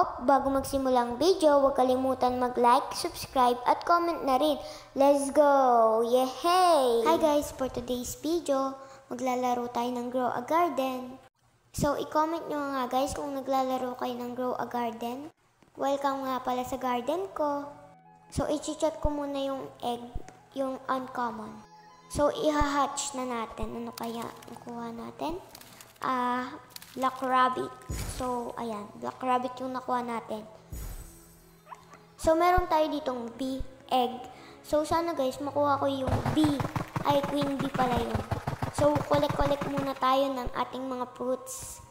Bago magsimulang video, huwag kalimutan mag-like, subscribe, at comment na rin. Let's go! Yehey! Hi guys! For today's video, maglalaro tayo ng Grow a Garden. So, i-comment nyo nga guys kung naglalaro kayo ng Grow a Garden. Welcome nga pala sa garden ko. So, i-chat ko muna yung egg, yung uncommon. So, i-hatch na natin. Ano kaya ang kuha natin? Black rabbit. So, ayan. Black rabbit yung nakuha natin. So, meron tayo ditong bee, egg. So, sana guys, makuha ko yung bee. Ay, queen bee pala yun. So, collect muna tayo ng ating mga fruits.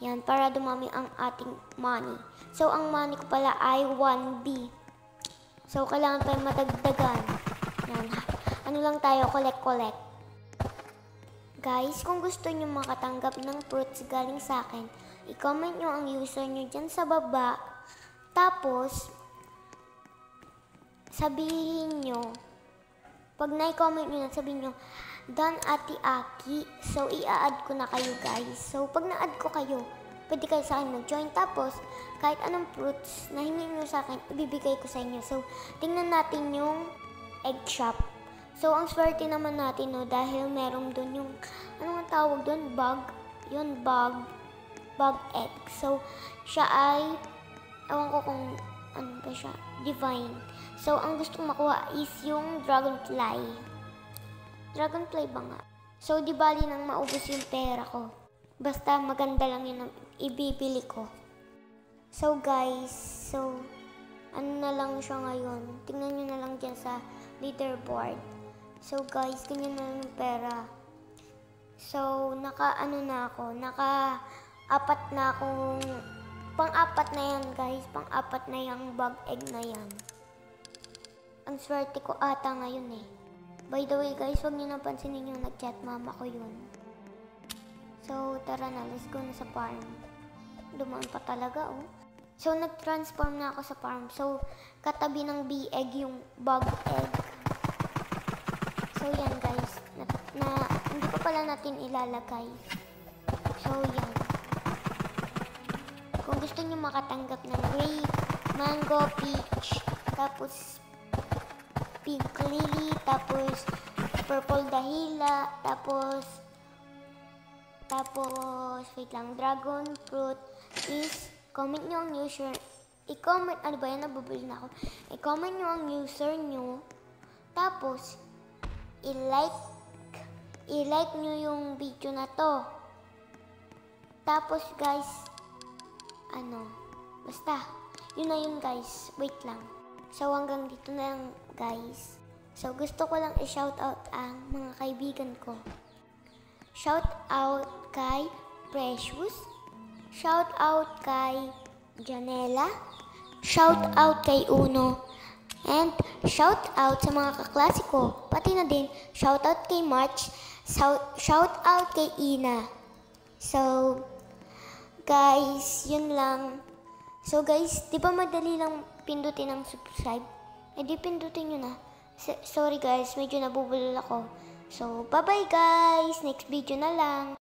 Yan, para dumami ang ating money. So, ang money ko pala ay 1 bee. So, kailangan pa yung madagdagan. Yan. Ano lang tayo, collect. Guys, kung gusto nyo makatanggap ng fruits galing sa akin, i-comment nyo ang user nyo dyan sa baba. Tapos, sabihin nyo, pag na-comment nyo, sabihin nyo, Dan Ate Aki. So, i-add ko na kayo guys. So, pag na-add ko kayo, pwede kayo sa akin mag-join. Tapos, kahit anong fruits na hingin nyo sa akin, ibibigay ko sa inyo. So, tingnan natin yung egg shop. So, ang swerte naman natin, no, dahil meron dun yung, ano ang tawag dun? Bug. Yun, bug egg. So, siya ay, ewan ko kung, ano ba siya? Divine. So, ang gustong makuha is yung dragonfly. Dragonfly ba nga? So, di bali nang maubos yung pera ko. Basta maganda lang yun ang ibibili ko. So, guys, ano na lang siya ngayon. Tingnan nyo na lang dyan sa leaderboard. So guys, ganyan na lang yung pera. So, naka-apat na akong, pang-apat na yan guys, pang-apat na yung bug egg na yan. Ang swerte ko ata ngayon eh. By the way guys, huwag nyo nang pansinin yung nag-chat, mama ko yun. So, tara na, let's go na sa farm. Dumaan pa talaga oh. So, nag-transform na ako sa farm. So, katabi ng bee egg yung bug egg. So, yan guys, hindi pa pala natin ilalagay. So, yan. Kung gusto nyo makatanggap ng grape, mango, peach, tapos pink lily, tapos purple dahila, tapos wait lang, dragon fruit, is comment nyo ang user, i-comment, ano ba yan, nabubuli na ako. I-comment nyo ang user nyo, tapos i-like nyo yung video na to. Tapos guys, basta, yun na yun guys, wait lang. So hanggang dito na lang guys. So gusto ko lang i-shoutout ang mga kaibigan ko. Shoutout kay Precious, shoutout kay Janela, shoutout kay Uno, and shoutout sa mga kaklase ko. Pati na din, shoutout kay March, shoutout kay Ina. So, guys, yun lang. So, guys, di ba madali lang pindutin ang subscribe? Eh, di pindutin nyo na. Sorry guys, medyo nabubulol ako. So, bye-bye guys! Next video na lang.